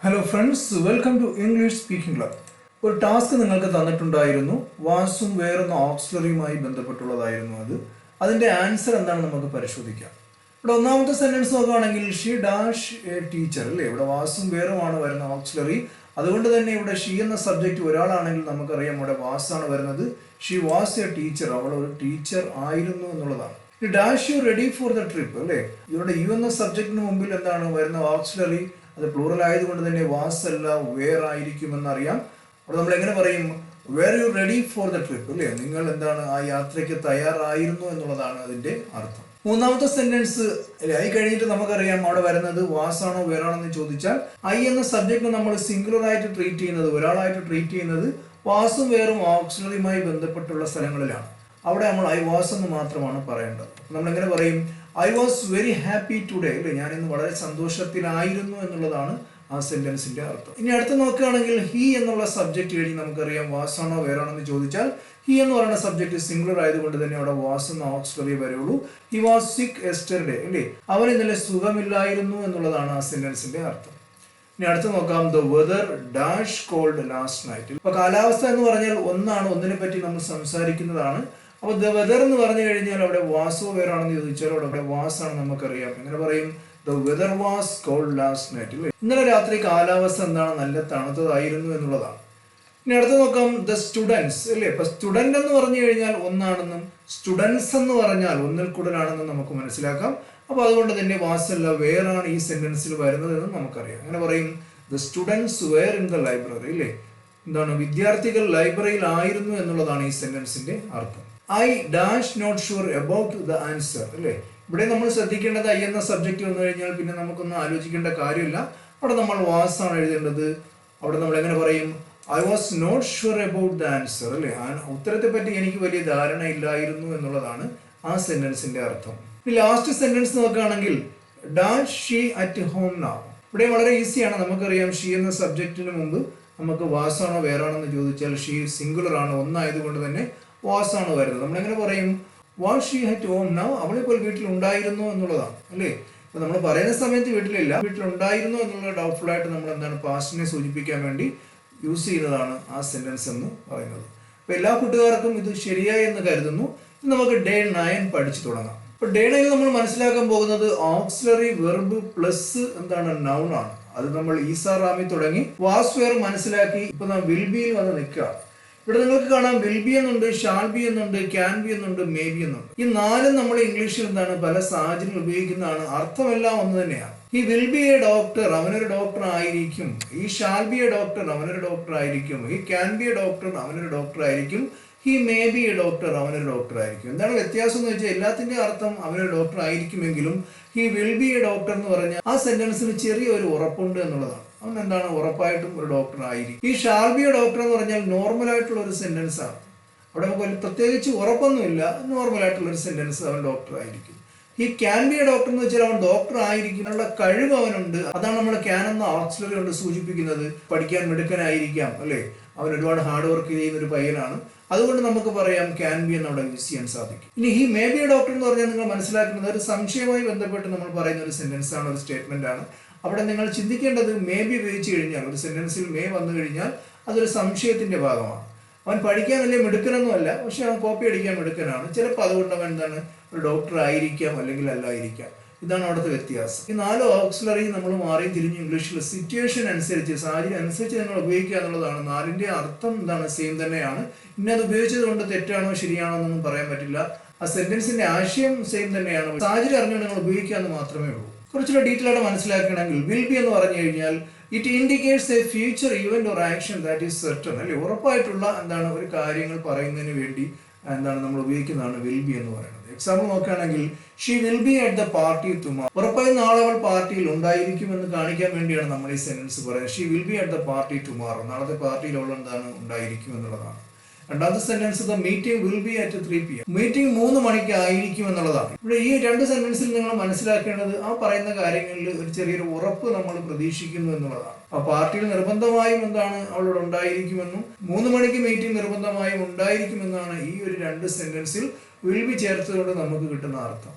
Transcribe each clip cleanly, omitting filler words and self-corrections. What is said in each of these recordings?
Hello friends, welcome to English speaking club. ഒരു task നിങ്ങൾക്ക് തന്നിട്ടുണ്ടായിരുന്നു. വാസും വേറൊന്ന് ഓക്സിലറിയുമായി ബന്ധപ്പെട്ടുള്ളതായിരുന്നു അത്. അതിൻ്റെ ആൻസർ എന്താണ് നമുക്ക് പരിശോധിക്കാം. ഇവിടെ ഒന്നാമത്തെ സെന്റൻസ് നോക്കുകയാണെങ്കിൽ ഷീ ഡാഷ് എ ടീച്ചർ അല്ലേ. ഇവിടെ വാസും വേറുമാണ് വരുന്ന ഓക്സിലറി. അതുകൊണ്ട് തന്നെ ഇവിടെ ഷീ എന്ന സബ്ജക്റ്റ് ഒരാളാണെങ്കിൽ നമുക്കറിയാം ഇവിടെ വാസാണ് വരുന്നത്. ഷീ വാസ് എ ടീച്ചർ, അവൾ ഒരു ടീച്ചർ ആയിരുന്നു എന്നുള്ളതാണ്. Dash you ready for the trip അല്ലേ. ഇവിടെ യു എന്ന സബ്ജക്റ്റിന് മുമ്പിൽ എന്താണ് വരുന്ന ഓക്സിലറി. അത് പ്ലൂറൽ ആയതുകൊണ്ട് തന്നെ വാസ് അല്ല വേർ ആയിരിക്കും എന്നറിയാം. അവിടെ നമ്മൾ എങ്ങനെ പറയും? Were you ready for the trip അല്ലേ. നിങ്ങൾ എന്താണ് ആ യാത്രയ്ക്ക് തയ്യാറായിരുന്നു എന്നുള്ളതാണ് അതിന്റെ അർത്ഥം. മൂന്നാമത്തെ സെന്റൻസ് ഐ കഴിഞ്ഞിട്ട് നമുക്കറിയാം അവിടെ വരുന്നത് വാസ് ആണോ വേർ ആണോ എന്ന് ചോദിച്ചാൽ ഐ എന്ന സബ്ജക്ട് നമ്മൾ സിംഗുലർ ആയിട്ട് ട്രീറ്റ് ചെയ്യുന്നത്, ഒരാളായിട്ട് ട്രീറ്റ് ചെയ്യുന്നത് വാസും വേറും ഓക്സിലറിയുമായി ബന്ധപ്പെട്ടുള്ള സ്ഥലങ്ങളിലാണ്. അവിടെ നമ്മൾ ഐ വാസ് എന്ന് മാത്രമാണ് പറയേണ്ടത്. നമ്മൾ എങ്ങനെ പറയും? I was very happy today അല്ലേ. ഞാൻ ഇന്ന് വളരെ സന്തോഷത്തിലായിരുന്നു എന്നുള്ളതാണ് ആ സെന്റൻസിന്റെ അർത്ഥം. ഇനി അടുത്ത് നോക്കുകയാണെങ്കിൽ ഹി എന്നുള്ള സബ്ജക്ട് കഴിഞ്ഞ് നമുക്കറിയാം വാസ് ആണോ വേറാണോ എന്ന് ചോദിച്ചാൽ ഹി എന്ന് പറയുന്ന സബ്ജക്ട് സിംഗുലർ ആയതുകൊണ്ട് തന്നെ അവിടെ വാസ് എന്ന ഓക്സിലറി വരുള്ളൂ. ഹി വാസ് സിക്ക് യെസ്റ്റർഡേ അല്ലേ. അവൻ ഇന്നലെ സുഖമില്ലായിരുന്നു എന്നുള്ളതാണ് ആ സെന്റൻസിന്റെ അർത്ഥം. ഇനി അടുത്ത് നോക്കാം. The weather dash cold last night. ഇപ്പൊ കാലാവസ്ഥ എന്ന് പറഞ്ഞാൽ ഒന്നാണ്, ഒന്നിനെ പറ്റി നമ്മൾ സംസാരിക്കുന്നതാണ്. അപ്പോൾ ദ വെദർ എന്ന് പറഞ്ഞു കഴിഞ്ഞാൽ അവിടെ വാസോ വേറാണെന്ന് ചോദിച്ചാൽ അവിടെ വാസാണ് നമുക്കറിയാം. എങ്ങനെ പറയും? The weather was cold last night അല്ലേ. ഇന്നലെ രാത്രി കാലാവസ്ഥ എന്താണ്? നല്ല തണുത്തതായിരുന്നു എന്നുള്ളതാണ്. ഇനി അടുത്ത് നോക്കാം. ദ സ്റ്റുഡൻസ് അല്ലേ. ഇപ്പൊ സ്റ്റുഡന്റ് എന്ന് പറഞ്ഞു കഴിഞ്ഞാൽ ഒന്നാണെന്നും സ്റ്റുഡൻസ് എന്ന് പറഞ്ഞാൽ ഒന്നിൽ കൂടുതലാണെന്നും നമുക്ക് മനസ്സിലാക്കാം. അപ്പൊ അതുകൊണ്ട് തന്നെ വാസല്ല വേറാണ് ഈ സെന്റൻസിൽ വരുന്നത് എന്ന് നമുക്കറിയാം. അങ്ങനെ പറയും the students were in the library അല്ലേ. എന്താണ്? വിദ്യാർത്ഥികൾ ലൈബ്രറിയിൽ ആയിരുന്നു എന്നുള്ളതാണ് ഈ സെന്റൻസിന്റെ അർത്ഥം. I dash not sure about the answer അല്ലേ. ഇവിടെ നമ്മൾ ശ്രദ്ധിക്കേണ്ടത് ഐ എന്ന സബ്ജക്റ്റ് വന്നു കഴിഞ്ഞാൽ പിന്നെ നമുക്കൊന്നും ആലോചിക്കേണ്ട കാര്യമില്ല. അവിടെ നമ്മൾ വാസ് ആണ് എഴുതേണ്ടത്. അവിടെ നമ്മൾ എങ്ങനെ പറയും? I was not sure about the answer അല്ലേ. ഉത്തരത്തെ പറ്റി എനിക്ക് വലിയ ധാരണ ഇല്ലായിരുന്നു എന്നുള്ളതാണ് ആ സെന്റൻസിന്റെ അർത്ഥം. ലാസ്റ്റ് സെന്റൻസ് നോക്കുകയാണെങ്കിൽ dash she at home now. ഇവിടെ വളരെ ഈസിയാണ്. നമുക്കറിയാം ഷീ എന്ന സബ്ജക്റ്റിന് മുമ്പ് നമുക്ക് വാസാണോ വേറാണോ എന്ന് ചോദിച്ചാൽ ഷീ സിംഗുലർ ആണ്, ഒന്നായതുകൊണ്ട് തന്നെ വാസ് ആണ് വരുന്നത്. നമ്മളെങ്ങനെ പറയും? Was she at home now. അവളിപ്പോൾ വീട്ടിൽ ഉണ്ടായിരുന്നു എന്നുള്ളതാണ് അല്ലേ. ഇപ്പൊ നമ്മൾ പറയുന്ന സമയത്ത് വീട്ടിലില്ല, വീട്ടിലുണ്ടായിരുന്നു എന്നുള്ള ഡൗട്ട്ഫുൾ ആയിട്ട് നമ്മൾ എന്താണ് പാസ്റ്റിനെ സൂചിപ്പിക്കാൻ വേണ്ടി യൂസ് ചെയ്യുന്നതാണ് ആ സെന്റൻസ് എന്ന് പറയുന്നത്. അപ്പൊ എല്ലാ കൂട്ടുകാർക്കും ഇത് ശരിയായി എന്ന് കരുതുന്നു. നമുക്ക് ഡേ 9 പഠിച്ചു തുടങ്ങാം. ഇപ്പൊ ഡേ 9 നമ്മൾ മനസ്സിലാക്കാൻ പോകുന്നത് ഓക്സിലറി വെർബ് പ്ലസ് എന്താണ് നൗൺ ആണ്. അത് നമ്മൾ ഈസാ റാമി തുടങ്ങി വാസ് വേർ മനസ്സിലാക്കി ഇപ്പൊ നാം വിൽ ബിയിൽ വന്ന് നിൽക്കുക. ഇവിടെ നിങ്ങൾക്ക് കാണാം വിൽ ബി എന്നുണ്ട്, ഷാൾ ബി എന്നുണ്ട്, ക്യാൻ ബി എന്നുണ്ട്, മേ ബി എന്നുണ്ട്. ഈ നാലും നമ്മൾ ഇംഗ്ലീഷിൽ എന്താണ് പല സാഹചര്യങ്ങൾ ഉപയോഗിക്കുന്നതാണ്. അർത്ഥമെല്ലാം ഒന്ന് തന്നെയാണ്. He will be a doctor, അവനൊരു ഡോക്ടർ ആയിരിക്കും. He shall be a doctor, അവനൊരു ഡോക്ടർ ആയിരിക്കും. He can be a doctor, അവനൊരു ഡോക്ടർ ആയിരിക്കും. He may be a doctor, അവനൊരു ഡോക്ടർ ആയിരിക്കും. എന്താണ് വ്യത്യാസം എന്ന് വെച്ചാൽ എല്ലാത്തിന്റെ അർത്ഥം അവനൊരു ഡോക്ടർ ആയിരിക്കുമെങ്കിലും he will be a doctor എന്ന് പറഞ്ഞാൽ ആ സെന്റൻസിന് ചെറിയൊരു ഉറപ്പുണ്ട് എന്നുള്ളതാണ്. അവൻ എന്താണ് ഉറപ്പായിട്ടും ഒരു ഡോക്ടർ ആയിരിക്കും. He shall be a doctor എന്ന് പറഞ്ഞാൽ നോർമൽ ആയിട്ടുള്ള ഒരു സെന്റൻസ് ആണ്. അവിടെ നമുക്ക് പ്രത്യേകിച്ച് ഉറപ്പൊന്നുമില്ല, നോർമൽ ആയിട്ടുള്ള ഒരു സെന്റൻസ്, അവൻ ഡോക്ടർ ആയിരിക്കും. He can be a doctor എന്ന് വെച്ചാൽ അവൻ ഡോക്ടർ ആയിരിക്കും, അതിനുള്ള കഴിവ് അവനുണ്ട്. അതാണ് നമ്മൾ ക്യാൻ എന്ന ഓക്സിലറി കൊണ്ട് സൂചിപ്പിക്കുന്നത്. പഠിക്കാൻ മിടുക്കനായിരിക്കാം അല്ലേ, അവൻ ഒരുപാട് ഹാർഡ് വർക്ക് ചെയ്യുന്ന ഒരു പയ്യനാണ്. അതുകൊണ്ട് നമുക്ക് പറയാം ക്യാൻ ബി എന്ന് അവിടെ യൂസ് ചെയ്യാൻ സാധിക്കും. ഇനി ഈ മേ ബി എ ഡോക്ടർ എന്ന് പറഞ്ഞാൽ നിങ്ങൾ മനസ്സിലാക്കുന്നത് ഒരു സംശയവുമായി ബന്ധപ്പെട്ട് നമ്മൾ പറയുന്ന ഒരു സെന്റൻസ് ആണ്, ഒരു സ്റ്റേറ്റ്മെന്റ് ആണ്. അവിടെ നിങ്ങൾ ചിന്തിക്കേണ്ടത് മേ ബി ഉപയോഗിച്ച് കഴിഞ്ഞാൽ, ഒരു സെന്റൻസിൽ മേ വന്നു കഴിഞ്ഞാൽ അതൊരു സംശയത്തിന്റെ ഭാഗമാണ്. അവൻ പഠിക്കാൻ വലിയ മിടുക്കനൊന്നുമല്ല, പക്ഷെ അവൻ കോപ്പി അടിക്കാൻ മിടുക്കനാണ്. ചിലപ്പോൾ അതുകൊണ്ട് അവൻ എന്താണ് ഒരു ഡോക്ടർ ആയിരിക്കാം, അല്ലെങ്കിൽ അല്ലായിരിക്കാം. ഇതാണ് അവിടുത്തെ വ്യത്യാസം. ഈ 4 ഓക്സിലറി നമ്മൾ മാറി തിരിഞ്ഞ് ഇംഗ്ലീഷിൽ സിറ്റുവേഷൻ അനുസരിച്ച്, സാഹചര്യം അനുസരിച്ച് നിങ്ങൾ ഉപയോഗിക്കുക എന്നുള്ളതാണ്. 4ന്റെ അർത്ഥം എന്താണ്? സെയിം തന്നെയാണ്. ഇനി അത് ഉപയോഗിച്ചത് കൊണ്ട് തെറ്റാണോ ശരിയാണോ എന്നൊന്നും പറയാൻ പറ്റില്ല. ആ സെന്റൻസിന്റെ ആശയം സെയിം തന്നെയാണ്. സാഹചര്യം അറിഞ്ഞുകൊണ്ട് നിങ്ങൾ ഉപയോഗിക്കുക എന്ന് മാത്രമേ ഉള്ളൂ. കുറച്ചുകൂടെ ഡീറ്റെയിൽ ആയിട്ട് മനസ്സിലാക്കണമെങ്കിൽ വിൽ ബി എന്ന് പറഞ്ഞു കഴിഞ്ഞാൽ it indicates A future event or action that is certain അല്ലെ. ഉറപ്പായിട്ടുള്ള എന്താണ് ഒരു കാര്യങ്ങൾ പറയുന്നതിന് വേണ്ടി എന്താണ് നമ്മൾ ഉപയോഗിക്കുന്നതാണ് വിൽ ബി എന്ന് പറയുന്നത്. എക്സാമ്പിൾ നോക്കുകയാണെങ്കിൽ she will be at the party tomorrow. ഉറപ്പായും നാളെ അവൾ പാർട്ടിയിൽ ഉണ്ടായിരിക്കും എന്ന് കാണിക്കാൻ വേണ്ടിയാണ് നമ്മൾ ഈ സെന്റൻസ് പറയുന്നത്. She will be at the party tomorrow. നാളത്തെ പാർട്ടിയിൽ അവൾ എന്താണ് ഉണ്ടായിരിക്കും എന്നുള്ളതാണ്. രണ്ടാമത്തെ sentence the meeting will be at 3 PM. Meeting 3 മണിക്ക് ആയിരിക്കും എന്നുള്ളതാണ്. ഇവിടെ ഈ 2 സെന്റൻസിൽ നിങ്ങൾ മനസ്സിലാക്കേണ്ടത് ആ പറയുന്ന കാര്യങ്ങളിൽ ഒരു ചെറിയൊരു ഉറപ്പ് നമ്മൾ പ്രതീക്ഷിക്കുന്നു എന്നുള്ളതാണ്. ആ പാർട്ടിയിൽ നിർബന്ധമായും എന്താണ് അവളോട് ഉണ്ടായിരിക്കുമെന്നും 3 മണിക്ക് മീറ്റിംഗ് നിർബന്ധമായും ഉണ്ടായിരിക്കുമെന്നാണ് ഈ ഒരു 2 സെന്റൻസിൽ വിൽ ബി ചേർത്തുകൊണ്ട് നമുക്ക് കിട്ടുന്ന അർത്ഥം.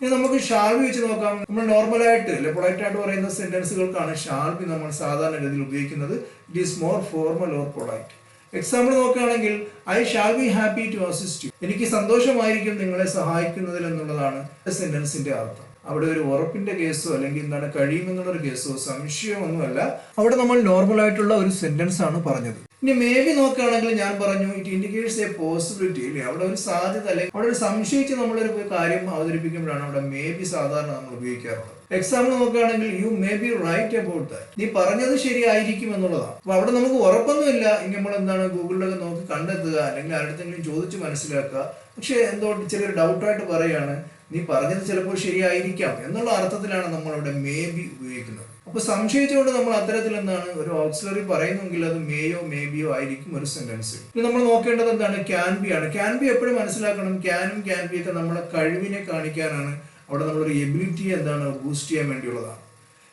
ഇനി നമുക്ക് ഷാൾ ബി വെച്ച് നോക്കാം. നമ്മൾ നോർമലായിട്ട് അല്ലെ പൊളൈറ്റ് ആയിട്ട് പറയുന്ന സെന്റൻസുകൾക്കാണ് ഷാൾ ബി നമ്മൾ സാധാരണഗതിയിൽ ഉപയോഗിക്കുന്നത്. It is more formal or polite. Example നോക്കുകയാണെങ്കിൽ I shall be happy to assist you. എനിക്ക് സന്തോഷമായിരിക്കും നിങ്ങളെ സഹായിക്കുന്നതിൽ എന്നുള്ളതാണ് സെന്റൻസിന്റെ അർത്ഥം. അവിടെ ഒരു ഉറപ്പിന്റെ കേസോ അല്ലെങ്കിൽ എന്താണ് കഴിയുമെന്നുള്ളൊരു കേസോ സംശയമൊന്നുമല്ല. അവിടെ നമ്മൾ നോർമൽ ആയിട്ടുള്ള ഒരു സെന്റൻസ് ആണ് പറഞ്ഞത്. ഇനി മേ ബി നോക്കുകയാണെങ്കിൽ ഞാൻ പറഞ്ഞു ഇറ്റ് ഇൻഡിക്കേറ്റ്സ് എ പോസിബിലിറ്റി അല്ലേ. അവിടെ ഒരു സാധ്യത അല്ലെങ്കിൽ അവിടെ ഒരു സംശയിച്ച് നമ്മളൊരു കാര്യം അവതരിപ്പിക്കുമ്പോഴാണ് അവിടെ മേ ബി സാധാരണ നമ്മൾ ഉപയോഗിക്കാറുള്ളത്. എക്സാമ്പിൾ നോക്കുകയാണെങ്കിൽ you may be right about that. നീ പറഞ്ഞത് ശരിയായിരിക്കും എന്നുള്ളതാണ്. അപ്പൊ അവിടെ നമുക്ക് ഉറപ്പൊന്നുമില്ല. ഇനി നമ്മൾ എന്താണ് ഗൂഗിളിലൊക്കെ നോക്കി കണ്ടെത്തുക അല്ലെങ്കിൽ ആരുടെങ്കിലും ചോദിച്ച് മനസ്സിലാക്കുക. പക്ഷെ എന്തോ ചെറിയൊരു ഡൗട്ടായിട്ട് പറയുകയാണ് നീ പറഞ്ഞത് ചിലപ്പോൾ ശരിയായിരിക്കാം എന്നുള്ള അർത്ഥത്തിലാണ് നമ്മൾ അവിടെ മേ ബി ഉപയോഗിക്കുന്നത്. അപ്പൊ സംശയിച്ചുകൊണ്ട് നമ്മൾ അത്തരത്തിൽ എന്താണ് ഒരു ഓക്സിലറി പറയുന്നെങ്കിൽ അത് മേയോ മേ ബിയോ ആയിരിക്കും ഒരു സെന്റൻസ്. ഇനി നമ്മൾ നോക്കേണ്ടത് എന്താണ് ക്യാൻ ബി ആണ്. ക്യാൻ ബി എപ്പോഴും മനസ്സിലാക്കണം. ക്യാനും ക്യാൻ ബി ഒക്കെ നമ്മളെ കഴിവിനെ കാണിക്കാനാണ്. അവിടെ നമ്മളൊരു എബിലിറ്റി എന്താണ് ബൂസ്റ്റ് ചെയ്യാൻ വേണ്ടിയുള്ളതാണ്.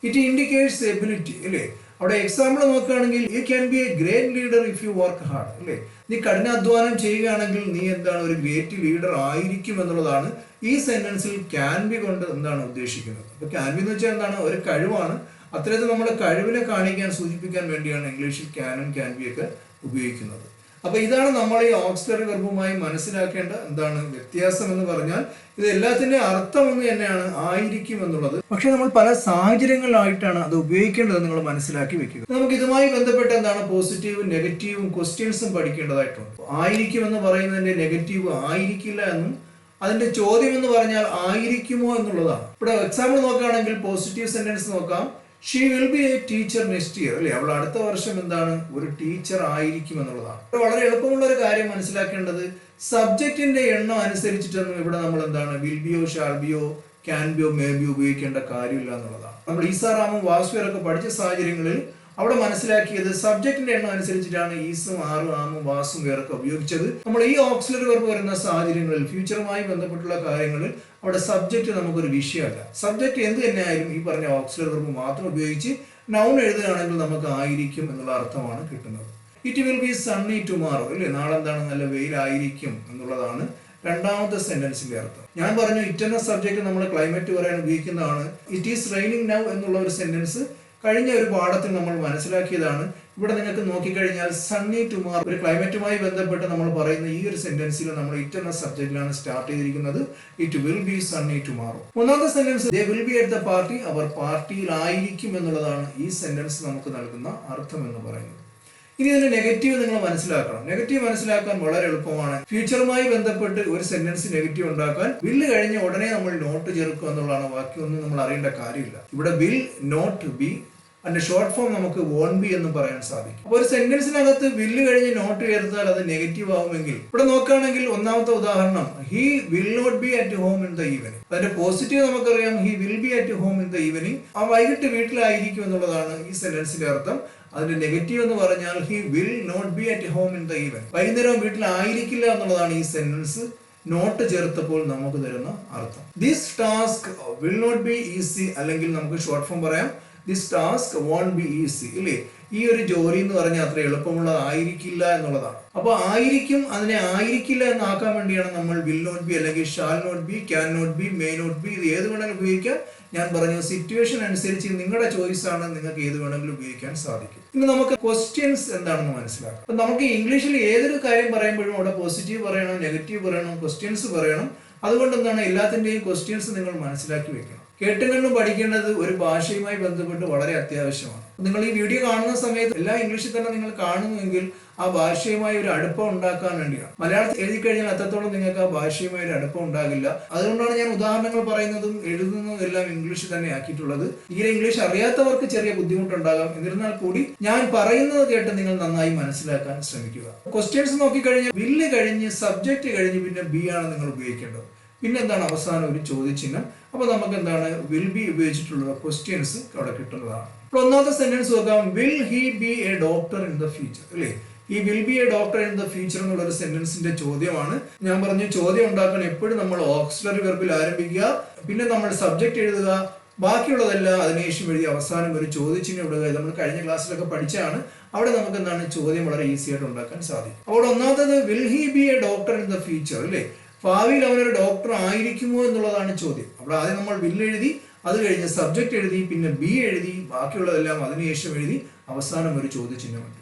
ഇറ്റ് ഇൻഡിക്കേറ്റ്സ് എബിലിറ്റി അല്ലേ. അവിടെ എക്സാമ്പിൾ നോക്കുകയാണെങ്കിൽ you can be A great leader if you work hard അല്ലേ. നീ കഠിനാധ്വാനം ചെയ്യുകയാണെങ്കിൽ നീ എന്താണ് ഒരു ഗ്രേറ്റ് ലീഡർ ആയിരിക്കും എന്നുള്ളതാണ് ഈ സെന്റൻസിൽ ക്യാൻ ബി കൊണ്ട് എന്താണ് ഉദ്ദേശിക്കുന്നത്. അപ്പൊ ക്യാൻ ബി എന്ന് വെച്ചാൽ എന്താണ് ഒരു കഴിവാണ്. അത്തരത്തിൽ നമ്മുടെ കഴിവിനെ കാണിക്കാൻ സൂചിപ്പിക്കാൻ വേണ്ടിയാണ് ഇംഗ്ലീഷിൽ ക്യാനും ക്യാൻ ബി ഒക്കെ ഉപയോഗിക്കുന്നത്. അപ്പൊ ഇതാണ് നമ്മൾ ഈ ഓക്സിലറി വെർബുമായി മനസ്സിലാക്കേണ്ട എന്താണ് വ്യത്യാസം എന്ന് പറഞ്ഞാൽ ഇത് എല്ലാത്തിന്റെ അർത്ഥം ഒന്ന് തന്നെയാണ് ആയിരിക്കും എന്നുള്ളത്. പക്ഷെ നമ്മൾ പല സാഹചര്യങ്ങളിലായിട്ടാണ് അത് ഉപയോഗിക്കേണ്ടത് നിങ്ങൾ മനസ്സിലാക്കി വെക്കുക. നമുക്ക് ഇതുമായി ബന്ധപ്പെട്ട് എന്താണ് പോസിറ്റീവും നെഗറ്റീവും ക്വസ്റ്റ്യൻസും പഠിക്കേണ്ടതായിട്ടുണ്ട്. ആയിരിക്കും എന്ന് പറയുന്നതിന്റെ നെഗറ്റീവ് ആയിരിക്കില്ല എന്നും അതിന്റെ ചോദ്യം എന്ന് പറഞ്ഞാൽ ആയിരിക്കുമോ എന്നുള്ളതാണ്. ഇവിടെ എക്സാമ്പിൾ നോക്കുകയാണെങ്കിൽ പോസിറ്റീവ് സെന്റൻസ് നോക്കാം. She will be A teacher next year അല്ലെ. അവൾ അടുത്ത വർഷം എന്താണ് ഒരു ടീച്ചർ ആയിരിക്കും എന്നുള്ളതാണ്. വളരെ എളുപ്പമുള്ള ഒരു കാര്യം മനസ്സിലാക്കേണ്ടത് സബ്ജക്റ്റിന്റെ എണ്ണം അനുസരിച്ചിട്ടൊന്നും ഇവിടെ നമ്മൾ എന്താണ് വിൽ ബിയോ ഷാൾ ബിയോ ക്യാൻ ബിയോ മേ ബിയോ ഉപയോഗിക്കേണ്ട കാര്യമില്ല എന്നുള്ളതാണ്. നമ്മൾ ഈസാറാമും വാസുവരൊക്കെ പഠിച്ച സാഹചര്യങ്ങളിൽ അവിടെ മനസ്സിലാക്കിയത് സബ്ജക്റ്റിന്റെ എണ്ണം അനുസരിച്ചിട്ടാണ് ഈസും ആറും ആമും വാസും വേറൊക്കെ ഉപയോഗിച്ചത്. നമ്മൾ ഈ ഓക്സിലറി വെർബ് വരുന്ന സാഹചര്യങ്ങളിൽ ഫ്യൂച്ചറുമായി ബന്ധപ്പെട്ടുള്ള കാര്യങ്ങളിൽ അവിടെ സബ്ജക്റ്റ് നമുക്കൊരു വിഷയമല്ല. സബ്ജക്റ്റ് എന്ത് തന്നെയായാലും ഈ പറഞ്ഞ ഓക്സിലറി വെർബ് മാത്രം ഉപയോഗിച്ച് നൗൺ എഴുതുകയാണെങ്കിൽ നമുക്ക് ആയിരിക്കും എന്നുള്ള അർത്ഥമാണ് കിട്ടുന്നത്. It will be sunny tomorrow അല്ലേ. നാളെ എന്താണ് നല്ല വെയിലായിരിക്കും എന്നുള്ളതാണ് രണ്ടാമത്തെ സെന്റൻസിന്റെ അർത്ഥം. ഞാൻ പറഞ്ഞു ഇറ്റ് എന്ന സബ്ജക്റ്റ് നമ്മൾ ക്ലൈമറ്റ് പറയാൻ ഉപയോഗിക്കുന്നതാണ്. ഇറ്റ് ഈസ് റെയിനിങ് നൗ എന്നുള്ള ഒരു സെന്റൻസ് കഴിഞ്ഞ ഒരു പാഠത്തിൽ നമ്മൾ മനസ്സിലാക്കിയതാണ്. ഇവിടെ നിങ്ങൾക്ക് നോക്കിക്കഴിഞ്ഞാൽ സണ്ണി ടുമാറോ ഒരു ക്ലൈമറ്റുമായി ബന്ധപ്പെട്ട് നമ്മൾ പറയുന്ന ഈ ഒരു സെന്റൻസിൽ നമ്മൾ ഇറ്റ് എന്ന സബ്ജക്റ്റിലാണ് സ്റ്റാർട്ട് ചെയ്തിരിക്കുന്നത്. It will be sunny tomorrow. മൂന്നാമത്തെ sentence they will be at the party. അവർ പാർട്ടിയിൽ ആയിരിക്കും എന്നുള്ളതാണ് ഈ സെന്റൻസ് നമുക്ക് നൽകുന്ന അർത്ഥം എന്ന് പറയുന്നത്. ഇനി ഇതിന്റെ നെഗറ്റീവ് നിങ്ങൾ മനസ്സിലാക്കണം. നെഗറ്റീവ് മനസ്സിലാക്കാൻ വളരെ എളുപ്പമാണ്. ഫ്യൂച്ചറുമായി ബന്ധപ്പെട്ട് ഒരു സെന്റൻസ് നെഗറ്റീവ് ഉണ്ടാക്കാൻ വില്ല് കഴിഞ്ഞ ഉടനെ നമ്മൾ നോട്ട് ചേർക്കുക എന്നുള്ളതാണ്. ബാക്കിയൊന്നും നമ്മൾ അറിയേണ്ട കാര്യമില്ല. ഇവിടെ വിൽ നോട്ട് ബി അതിന്റെ ഷോർട്ട് ഫോം നമുക്ക് വോണ്ട് ബി എന്ന് പറയാൻ സാധിക്കും. അപ്പോൾ ഒരു സെന്റൻസിനകത്ത് വില്ല് കഴിഞ്ഞ് നോട്ട് ചേർത്താൽ അത് നെഗറ്റീവ് ആവുമെങ്കിൽ ഇവിടെ നോക്കുകയാണെങ്കിൽ ഒന്നാമത്തെ ഉദാഹരണം he will not be at home in the evening. അതിന്റെ പോസിറ്റീവ് നമുക്കറിയാം he will be at home in the evening. ആ വൈകിട്ട് വീട്ടിലായിരിക്കും എന്നുള്ളതാണ് ഈ സെന്റൻസിന്റെ അർത്ഥം. അതിന്റെ നെഗറ്റീവ് എന്ന് പറഞ്ഞാൽ he will not be at home in the evening. വൈകുന്നേരം വീട്ടിലായിരിക്കില്ല എന്നുള്ളതാണ് ഈ സെന്റൻസ് നോട്ട് ചേർത്തപ്പോൾ നമുക്ക് തരുന്ന അർത്ഥം. This task will not be easy അല്ലെങ്കിൽ നമുക്ക് ഷോർട്ട് ഫോം പറയാം this task won't be easy ഇല്ലേ. ഈ ഒരു ജോലി എന്ന് പറഞ്ഞാൽ അത്ര എളുപ്പമുള്ളതായിരിക്കില്ല എന്നുള്ളതാണ്. അപ്പൊ ആയിരിക്കും അതിനെ ആയിരിക്കില്ല എന്നാക്കാൻ വേണ്ടിയാണ് നമ്മൾ വിൽ നോട്ട് ബി അല്ലെങ്കിൽ shall not be can not be may not be ഇത് ഏത് വേണമെങ്കിലും ഉപയോഗിക്കാം. ഞാൻ പറഞ്ഞു സിറ്റുവേഷൻ അനുസരിച്ച് നിങ്ങളുടെ ചോയ്സ് ആണ്, നിങ്ങൾക്ക് ഏത് വേണമെങ്കിലും ഉപയോഗിക്കാൻ സാധിക്കും. ഇനി നമുക്ക് ക്വസ്റ്റ്യൻസ് എന്താണെന്ന് മനസ്സിലാക്കാം. അപ്പൊ നമുക്ക് ഇംഗ്ലീഷിൽ ഏതൊരു കാര്യം പറയുമ്പോഴും അവിടെ പോസിറ്റീവ് പറയണം, നെഗറ്റീവ് പറയണം, ക്വസ്റ്റ്യൻസ് പറയണം. അതുകൊണ്ട് എന്താണ് എല്ലാത്തിന്റെയും ക്വസ്റ്റ്യൻസ് നിങ്ങൾ മനസ്സിലാക്കി വെക്കണം. കേട്ടും കണ്ടും പഠിക്കേണ്ടത് ഒരു ഭാഷയുമായി ബന്ധപ്പെട്ട് വളരെ അത്യാവശ്യമാണ്. നിങ്ങൾ ഈ വീഡിയോ കാണുന്ന സമയത്ത് എല്ലാ ഇംഗ്ലീഷിൽ തന്നെ നിങ്ങൾ കാണുന്നുവെങ്കിൽ ആ ഭാഷയുമായി ഒരു അടുപ്പം ഉണ്ടാക്കാൻ വേണ്ടിയാണ്. മലയാളത്തിൽ എഴുതി കഴിഞ്ഞാൽ അത്രത്തോളം നിങ്ങൾക്ക് ആ ഭാഷയുമായി ഒരു അടുപ്പം ഉണ്ടാകില്ല. അതുകൊണ്ടാണ് ഞാൻ ഉദാഹരണങ്ങൾ പറയുന്നതും എഴുതുന്നതും എല്ലാം ഇംഗ്ലീഷിൽ തന്നെ ആക്കിയിട്ടുള്ളത്. ഈ ഇംഗ്ലീഷ് അറിയാത്തവർക്ക് ചെറിയ ബുദ്ധിമുട്ടുണ്ടാകാം. എന്നിരുന്നാൽ കൂടി ഞാൻ പറയുന്നത് കേട്ട് നിങ്ങൾ നന്നായി മനസ്സിലാക്കാൻ ശ്രമിക്കുക. ക്വസ്റ്റ്യൻസ് നോക്കിക്കഴിഞ്ഞാൽ വില്ല് കഴിഞ്ഞ് സബ്ജക്റ്റ് കഴിഞ്ഞ് പിന്നെ ബി ആണ് നിങ്ങൾ ഉപയോഗിക്കേണ്ടത്. പിന്നെ എന്താണ് അവസാനം ഒരു ചോദ്യചിഹ്നം. അപ്പൊ നമുക്ക് എന്താണ് വിൽ ബി ഉപയോഗിച്ചിട്ടുള്ള ക്വസ്റ്റ്യൻസ് അവിടെ കിട്ടുന്നതാണ്. അപ്പോൾ ഒന്നാമത്തെ സെന്റൻസ് നോക്കാം. Will he B a doctor in the future അല്ലേ. ഈ will be a doctor in the future എന്നുള്ള ഒരു സെന്റൻസിന്റെ ചോദ്യമാണ്. ഞാൻ പറഞ്ഞു ചോദ്യം ഉണ്ടാക്കാൻ എപ്പോഴും നമ്മൾ ഓക്സിലറി വെർബിൽ ആരംഭിക്കുക, പിന്നെ നമ്മൾ സബ്ജക്റ്റ് എഴുതുക, ബാക്കിയുള്ളതെല്ലാം അതിനുശേഷം എഴുതി അവസാനം ഒരു ചോദ്യചിഹ്നം ഇടുക. നമ്മൾ കഴിഞ്ഞ ക്ലാസ്സിലൊക്കെ പഠിച്ചാണ്. അവിടെ നമുക്ക് എന്താണ് ചോദ്യം വളരെ ഈസി ആയിട്ട് ഉണ്ടാക്കാൻ സാധിക്കും. അപ്പോൾ ഒന്നാമത്തത് will he B a doctor in the future അല്ലേ. ഭാവിയിൽ അവനൊരു ഡോക്ടർ ആയിരിക്കുമോ എന്നുള്ളതാണ് ചോദ്യം. അപ്പോൾ ആദ്യം നമ്മൾ വിൽ എഴുതി, അത് കഴിഞ്ഞ് സബ്ജക്റ്റ് എഴുതി, പിന്നെ ബി എഴുതി, ബാക്കിയുള്ളതെല്ലാം അതിനുശേഷം എഴുതി, അവസാനം ഒരു ചോദ്യചിഹ്നമുണ്ട്.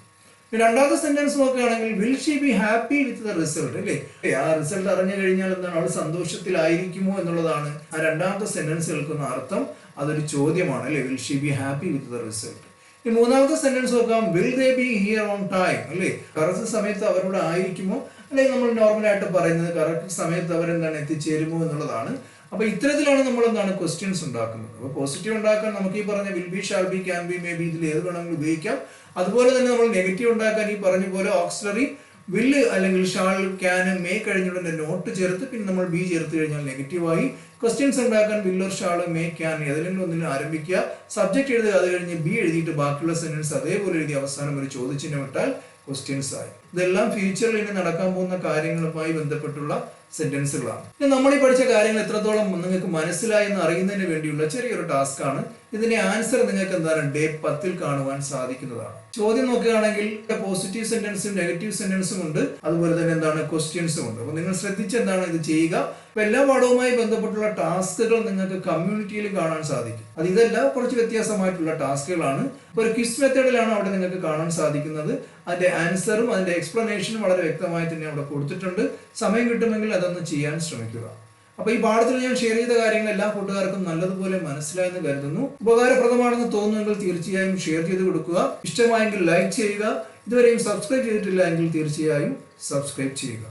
രണ്ടാമത്തെ സെന്റൻസ് നോക്കുകയാണെങ്കിൽ will she be happy with the result, അല്ലേ? ആ റിസൾട്ട് അറിഞ്ഞു കഴിഞ്ഞാൽ എന്താണ്, അവൾ സന്തോഷത്തിലായിരിക്കുമോ എന്നുള്ളതാണ് ആ രണ്ടാമത്തെ സെന്റൻസ് കേൾക്കുന്ന അർത്ഥം. അതൊരു ചോദ്യമാണ്, അല്ലേ? Will she be happy with the result. ഈ മൂന്നാമത്തെ സെന്റൻസ് നോക്കാം, will they B here on time, അല്ലേ? കറക്റ്റ് സമയത്ത് അവരോട് ആയിരിക്കുമോ, അല്ലെങ്കിൽ നമ്മൾ നോർമലായിട്ട് പറയുന്നത് കറക്റ്റ് സമയത്ത് അവരെന്താണ് എത്തിച്ചേരുമോ എന്നുള്ളതാണ്. അപ്പൊ ഇത്തരത്തിലാണ് നമ്മൾ എന്താണ് ക്വസ്റ്റ്യൻസ് ഉണ്ടാക്കുന്നത്. അപ്പോൾ പോസിറ്റീവ് ഉണ്ടാക്കാൻ നമുക്ക് ഈ പറഞ്ഞ will be, shall be, can be, may be, ഇതിൽ ഏത് വേണമെങ്കിലും ഉപയോഗിക്കാം. അതുപോലെ തന്നെ നമ്മൾ നെഗറ്റീവ് ഉണ്ടാക്കാൻ ഈ പറഞ്ഞ പോലെ ഓക്സിലറി വില്ല് അല്ലെങ്കിൽ ഷാൾ, ക്യാൻ, മേ കഴിഞ്ഞുടനെ നോട്ട് ചേർത്ത് പിന്നെ നമ്മൾ ബി ചേർത്ത് കഴിഞ്ഞാൽ നെഗറ്റീവായി. ക്വസ്റ്റ്യൻസ് ഉണ്ടാക്കാൻ വില്ലർ, ഷാൾ, മേ, ക്യാൻ ഏതെങ്കിലും ഒന്നിനും ആരംഭിക്കുക, സബ്ജക്ട് എഴുതുക, അത് കഴിഞ്ഞ് ബി എഴുതിയിട്ട് ബാക്കിയുള്ള സെന്റൻസ് അതേപോലെ എഴുതി അവസാനം ഒരു ചോദ്യചിഹ്നം ഇട്ടാൽ ക്വസ്റ്റ്യൻസ് ആയി. ഇതെല്ലാം ഫ്യൂച്ചറിൽ ഇനി നടക്കാൻ പോകുന്ന കാര്യങ്ങളുമായി ബന്ധപ്പെട്ടുള്ള സെന്റൻസുകളാണ്. ഇനി നമ്മൾ ഈ പഠിച്ച കാര്യങ്ങൾ എത്രത്തോളം നിങ്ങൾക്ക് മനസ്സിലായി എന്ന് അറിയുന്നതിന് വേണ്ടിയുള്ള ചെറിയൊരു ടാസ്ക് ആണ്. ഇതിന്റെ ആൻസർ നിങ്ങൾക്ക് എന്താണ് ഡേ 10 കാണുവാൻ സാധിക്കുന്നതാണ്. ചോദ്യം നോക്കുകയാണെങ്കിൽ പോസിറ്റീവ് സെന്റൻസും നെഗറ്റീവ് സെന്റൻസും ഉണ്ട്, അതുപോലെ തന്നെ എന്താണ് ക്വസ്റ്റ്യൻസും ഉണ്ട്. അപ്പൊ നിങ്ങൾ ശ്രദ്ധിച്ച് എന്താണ് ഇത് ചെയ്യുക. അപ്പൊ എല്ലാ പാഠവുമായി ബന്ധപ്പെട്ടുള്ള ടാസ്കുകൾ നിങ്ങൾക്ക് കമ്മ്യൂണിറ്റിയിൽ കാണാൻ സാധിക്കും. അത് ഇതെല്ലാം കുറച്ച് വ്യത്യാസമായിട്ടുള്ള ടാസ്കുകളാണ്. ഒരു ക്വിസ് മെത്തേഡിലാണ് അവിടെ നിങ്ങൾക്ക് കാണാൻ സാധിക്കുന്നത്. അതിന്റെ ആൻസറും അതിന്റെ എക്സ്പ്ലനേഷനും വളരെ വ്യക്തമായി തന്നെ അവിടെ കൊടുത്തിട്ടുണ്ട്. സമയം കിട്ടുമെങ്കിൽ അതൊന്ന് ചെയ്യാൻ ശ്രമിക്കുക. അപ്പൊ ഈ പാഠത്തിൽ ഞാൻ ഷെയർ ചെയ്ത കാര്യങ്ങൾ എല്ലാ കൂട്ടുകാർക്കും നല്ലതുപോലെ മനസ്സിലായെന്ന് കരുതുന്നു. ഉപകാരപ്രദമാണെന്ന് തോന്നുമെങ്കിൽ തീർച്ചയായും ഷെയർ ചെയ്ത് കൊടുക്കുക. ഇഷ്ടമായെങ്കിൽ ലൈക്ക് ചെയ്യുക. ഇതുവരെയും സബ്സ്ക്രൈബ് ചെയ്തിട്ടില്ല എങ്കിൽ തീർച്ചയായും സബ്സ്ക്രൈബ് ചെയ്യുക.